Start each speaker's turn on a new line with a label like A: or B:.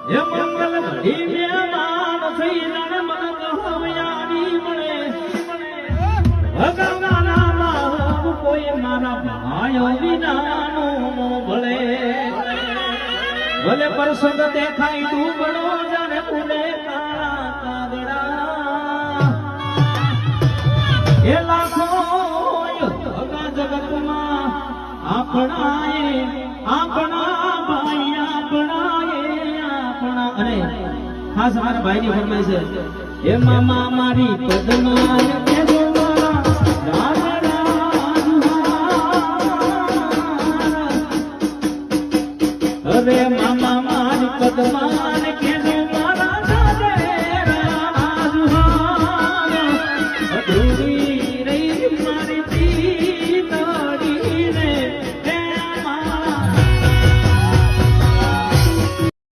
A: એ મંગલ ઘડી મેમાન થઈ જણ મન કહવ્યાની મળે ભગવાના માહબ કોઈ મારા ભાયો વિનાનો ભળે ભલે પ્રસંગ દેખાય ડૂબડો જાણે ઉડે કાળા કાગડા એ લાખો ભગા જગતમાં આપણા ભાઈ આપણા અને ખાસ મારા ભાઈની ફરમાઈ છે એ મામા મારી પદમાં કેજો મારા અરે મામા મારી પદમાં કેજો